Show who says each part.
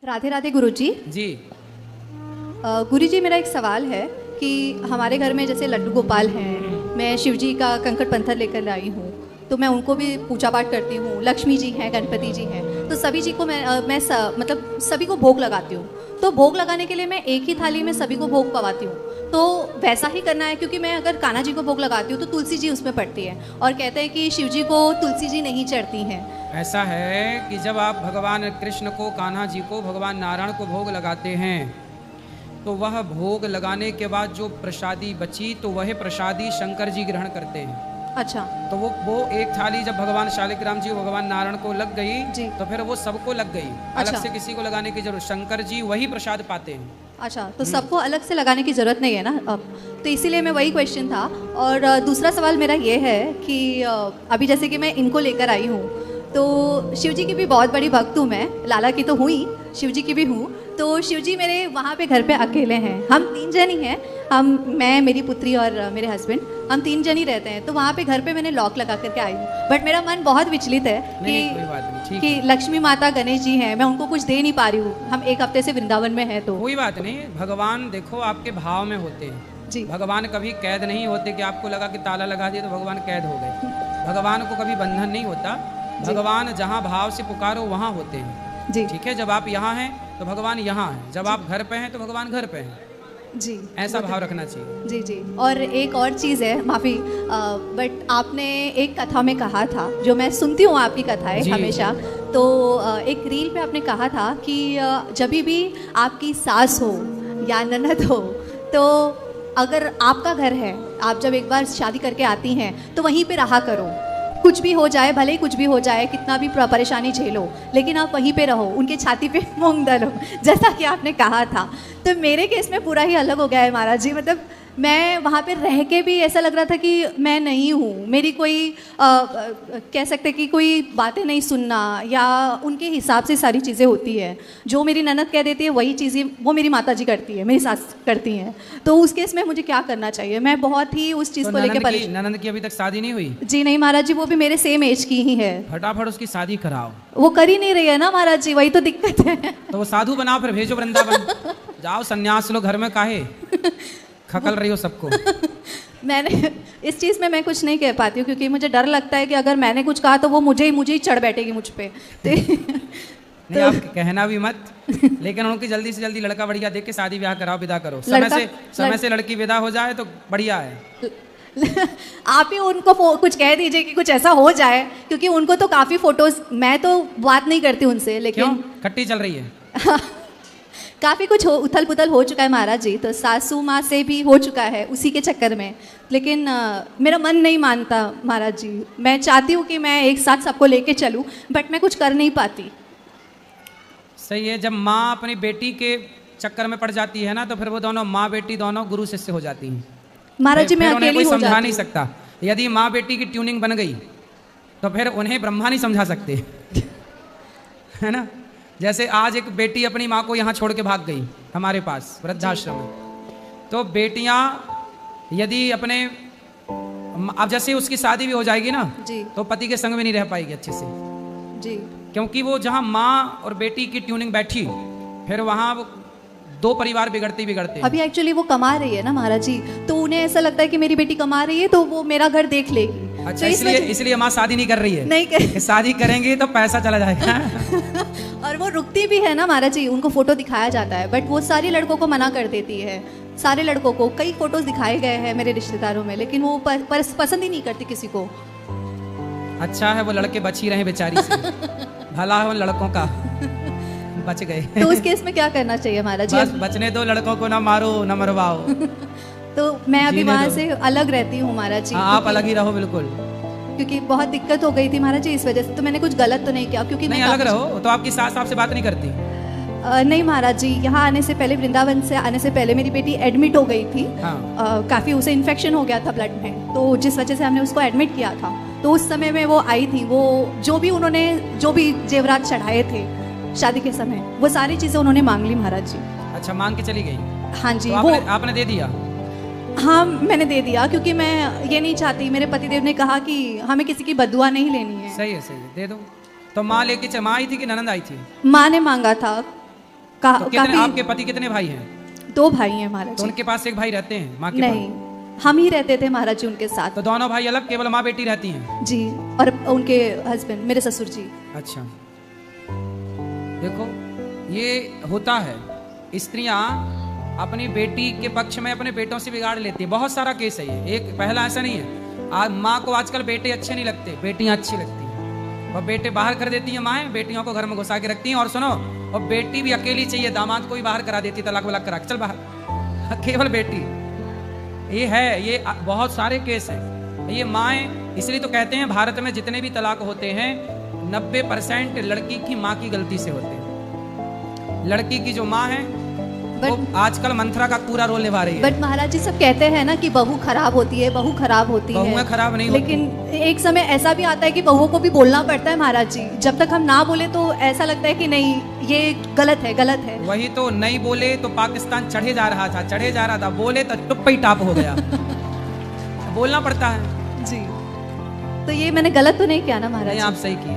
Speaker 1: राधे राधे गुरुजी।
Speaker 2: जी।
Speaker 1: गुरुजी, मेरा एक सवाल है कि हमारे घर में जैसे लड्डू गोपाल हैं, मैं शिवजी का कंकड़ पत्थर लेकर आई हूँ, तो मैं उनको भी पूजा पाठ करती हूँ। लक्ष्मी जी हैं, गणपति जी हैं, तो सभी जी को मतलब सभी को भोग लगाती हूँ। तो भोग लगाने के लिए मैं एक ही थाली में सभी को भोग पवाती हूँ, तो वैसा ही करना है? क्योंकि मैं अगर कान्हा जी को भोग लगाती हूँ तो तुलसी जी उसमें पड़ती है, और कहते हैं कि शिव जी को तुलसी जी नहीं चढ़ती हैं।
Speaker 2: ऐसा है कि जब आप भगवान कृष्ण को, कान्हा जी को, भगवान नारायण को भोग लगाते हैं तो वह भोग लगाने के बाद जो प्रसादी बची तो वह प्रसादी शंकर जी ग्रहण करते हैं।
Speaker 1: अच्छा।
Speaker 2: तो वो एक थाली जब भगवान शालिग्राम जी, भगवान नारायण को लग गई
Speaker 1: जी,
Speaker 2: तो फिर वो सबको लग गई।
Speaker 1: अच्छा।
Speaker 2: अलग से किसी को लगाने की जरूरत, शंकर जी वही प्रसाद पाते हैं।
Speaker 1: अच्छा, तो सबको अलग से लगाने की ज़रूरत नहीं है ना अब, तो इसीलिए मैं वही क्वेश्चन था। और दूसरा सवाल मेरा ये है कि अभी जैसे कि मैं इनको लेकर आई हूँ, तो शिव जी की भी बहुत बड़ी भक्त हूँ मैं, लाला की तो हुई, शिव जी की भी हूँ। तो शिव जी मेरे वहाँ पे घर पे अकेले हैं, हम 3 जन ही हैं, मैं, मेरी पुत्री और मेरे हस्बैंड, हम 3 जन ही रहते हैं। तो वहाँ पे घर पे मैंने लॉक लगा करके आई हूँ, बट मेरा मन बहुत विचलित है कि लक्ष्मी माता, गणेश जी हैं, मैं उनको कुछ दे नहीं पा रही हूँ। हम 1 हफ्ते से वृंदावन में हैं। तो
Speaker 2: कोई बात नहीं, भगवान देखो आपके भाव में होते हैं
Speaker 1: जी।
Speaker 2: भगवान कभी कैद नहीं होते कि आपको लगा कि ताला लगा दिया तो भगवान कैद हो गए। भगवान को कभी बंधन नहीं होता। भगवान जहाँ भाव से पुकारो वहाँ होते हैं
Speaker 1: जी।
Speaker 2: ठीक है, जब आप यहाँ हैं तो भगवान यहाँ हैं, जब आप घर पे हैं तो भगवान घर पे हैं
Speaker 1: जी।
Speaker 2: ऐसा भाव रखना चाहिए।
Speaker 1: जी जी। और एक और चीज़ है, माफ़ी, बट आपने एक कथा में कहा था, जो मैं सुनती हूँ आपकी कथाएं हमेशा, तो एक रील पे आपने कहा था कि जब भी आपकी सास हो या ननद हो, तो अगर आपका घर है, आप जब एक बार शादी करके आती हैं तो वहीं पे रहा करो, कुछ भी हो जाए, भले ही कुछ भी हो जाए, कितना भी परेशानी झेलो, लेकिन आप वहीं पे रहो, उनके छाती पे मूंग डालो, जैसा कि आपने कहा था। तो मेरे केस में पूरा ही अलग हो गया है महाराज जी। मतलब मैं वहाँ पे रह के भी ऐसा लग रहा था कि मैं नहीं हूँ, मेरी कोई कह सकते कि कोई बातें नहीं सुनना, या उनके हिसाब से सारी चीज़ें होती है, जो मेरी ननद कह देती है वही चीज़ें वो मेरी माता जी करती है, मेरी सास करती हैं। तो उस केस में मुझे क्या करना चाहिए? मैं बहुत ही उस चीज़ को लेकर परेशान।
Speaker 2: ननद की अभी तक शादी नहीं हुई?
Speaker 1: जी नहीं महाराज जी, वो भी मेरे सेम एज की ही है।
Speaker 2: फटाफट उसकी शादी कराओ।
Speaker 1: वो कर ही नहीं रही है ना महाराज जी, वही तो दिक्कत है।
Speaker 2: तो वो साधु बनाओ, फिर भेजो वृंदावन। जाओ सन्यास लो, घर में काहे खकल रही हो सबको।
Speaker 1: मैंने इस चीज़ में मैं कुछ नहीं कह पाती हूँ, क्योंकि मुझे डर लगता है कि अगर मैंने कुछ कहा तो वो मुझे ही चढ़ बैठेगी मुझ पे।
Speaker 2: नहीं, आप कहना भी मत, लेकिन उनकी जल्दी से जल्दी लड़का बढ़िया देख के शादी ब्याह कराओ, विदा करो समय से लड़की विदा हो जाए तो बढ़िया है।
Speaker 1: आप ही उनको कुछ कह दीजिए कि कुछ ऐसा हो जाए, क्योंकि उनको तो काफ़ी फोटोज, मैं तो बात नहीं करती उनसे, लेकिन
Speaker 2: खट्टी चल रही है।
Speaker 1: काफ़ी कुछ उथल पुथल हो चुका है महाराज जी, तो सासू माँ से भी हो चुका है उसी के चक्कर में, लेकिन मेरा मन नहीं मानता महाराज जी। मैं चाहती हूँ कि मैं एक साथ सबको लेके चलूँ, बट मैं कुछ कर नहीं पाती।
Speaker 2: सही है, जब माँ अपनी बेटी के चक्कर में पड़ जाती है ना, तो फिर वो दोनों माँ बेटी दोनों गुरु शिष्य हो जाती हैं
Speaker 1: महाराज जी। मैं अकेली
Speaker 2: कोई
Speaker 1: हो
Speaker 2: समझा
Speaker 1: जाती
Speaker 2: नहीं सकता। यदि माँ बेटी की ट्यूनिंग बन गई तो फिर उन्हें ब्रह्मा नहीं समझा सकते। है ना? जैसे आज एक बेटी अपनी माँ को यहाँ छोड़ के भाग गई हमारे पास वृद्धाश्रम में, तो बेटियाँ यदि अपने, अब जैसे उसकी शादी भी हो जाएगी ना
Speaker 1: जी,
Speaker 2: तो पति के संग में नहीं रह पाएगी अच्छे से
Speaker 1: जी,
Speaker 2: क्योंकि वो जहाँ माँ और बेटी की ट्यूनिंग बैठी, फिर वहाँ वो 2 परिवार बिगड़ते।
Speaker 1: अभी एक्चुअली वो कमा रही है ना महाराज जी, तो उन्हें ऐसा लगता है कि मेरी बेटी कमा रही है तो वो मेरा घर देख लेगी।
Speaker 2: अच्छा, तो इसलिए माँ शादी नहीं कर रही है?
Speaker 1: नहीं कर
Speaker 2: शादी करेंगी तो पैसा चला जाएगा।
Speaker 1: और वो रुकती भी है ना महाराज जी, उनको फोटो दिखाया जाता है, बट वो सारे लड़कों को मना कर देती है। सारे लड़कों को कई फोटोज दिखाए गए हैं मेरे रिश्तेदारों में, लेकिन वो पसंद ही नहीं करती किसी को।
Speaker 2: अच्छा है वो लड़के बच ही रहे बेचारी से। भला है उन लड़कों का, बच गए।
Speaker 1: तो उस केस में क्या करना चाहिए महाराज जी?
Speaker 2: बस बचने दो, लड़कों को ना मारो ना मरवाओ।
Speaker 1: तो मैं अभी वहाँ से अलग रहती हूँ महाराज जी।
Speaker 2: आप अलग ही रहो बिल्कुल,
Speaker 1: क्योंकि बहुत दिक्कत हो गई थी महाराज जी इस वजह से। तो मैंने कुछ गलत तो नहीं किया? क्योंकि
Speaker 2: नहीं, अलग रहो। तो आपकी सास आपसे बात नहीं करती?
Speaker 1: नहीं महाराज जी, यहाँ आने से पहले, वृंदावन से आने से पहले मेरी बेटी एडमिट हो गई थी।
Speaker 2: हाँ।
Speaker 1: काफ़ी उसे इन्फेक्शन हो गया था ब्लड में, तो जिस वजह से हमने उसको एडमिट किया था। तो उस समय में वो आई थी, वो जो भी जेवरात चढ़ाए थे शादी के समय, वो सारी चीज़ें उन्होंने मांग ली महाराज जी।
Speaker 2: अच्छा, मांग के चली गई?
Speaker 1: हाँ जी।
Speaker 2: तो आपने दे दिया?
Speaker 1: हाँ, मैंने दे दिया, क्योंकि मैं ये नहीं चाहती, मेरे पतिदेव ने कहा कि हमें किसी की बददुआ नहीं लेनी है।
Speaker 2: सही है, दे दो। तो माँ लेके माँ आई थी कि ननद आई थी?
Speaker 1: माँ ने मांगा था।
Speaker 2: तो कितने
Speaker 1: काफी
Speaker 2: आपके पति कितने भाई हैं?
Speaker 1: 2 भाई हैं महाराज
Speaker 2: तो
Speaker 1: जी।
Speaker 2: उनके पास एक भाई रहते हैं माँ के
Speaker 1: नहीं,
Speaker 2: पास?
Speaker 1: हम ही रहते थे महाराज जी उनके साथ।
Speaker 2: तो दोनों भाई अलग, केवल माँ बेटी रहती हैं?
Speaker 1: जी, और उनके हस्बैंड मेरे ससुर जी।
Speaker 2: अच्छा, देखो ये होता है, स्त्रियां अपनी बेटी के पक्ष में अपने बेटों से बिगाड़ लेती है। बहुत सारा केस है ये, एक पहला ऐसा नहीं है। माँ को आजकल बेटे अच्छे नहीं लगते, बेटियां अच्छी लगती हैं, और बेटे बाहर कर देती हैं माएँ, बेटियों को घर में घुसा के रखती हैं। और सुनो, और बेटी भी अकेली चाहिए, दामाद को भी बाहर करा देती, तलाक वलाक करा के चल बाहर, केवल बेटी। ये है, ये बहुत सारे केस हैं। ये माएँ, इसलिए तो कहते हैं भारत में जितने भी तलाक होते हैं 90% लड़की की माँ की गलती से होते हैं। लड़की की जो माँ है वो आजकल मंथरा का पूरा रोल निभा रही है।
Speaker 1: बट महाराज जी सब कहते हैं ना कि बहू खराब होती है, बहू खराब होती है।
Speaker 2: बहुएं खराब नहीं होती।
Speaker 1: लेकिन एक समय ऐसा भी आता है कि बहुओं को भी बोलना पड़ता है महाराज जी। जब तक हम ना बोले तो ऐसा लगता है कि नहीं ये गलत है, गलत है।
Speaker 2: वही तो, नहीं बोले तो पाकिस्तान चढ़े जा रहा था, चढ़े जा रहा था, बोले तो टुप्पा ही टाप हो गया। बोलना पड़ता है
Speaker 1: जी, तो ये मैंने गलत तो नहीं किया ना महाराज
Speaker 2: नहीं,
Speaker 1: जी?
Speaker 2: आप सही किए।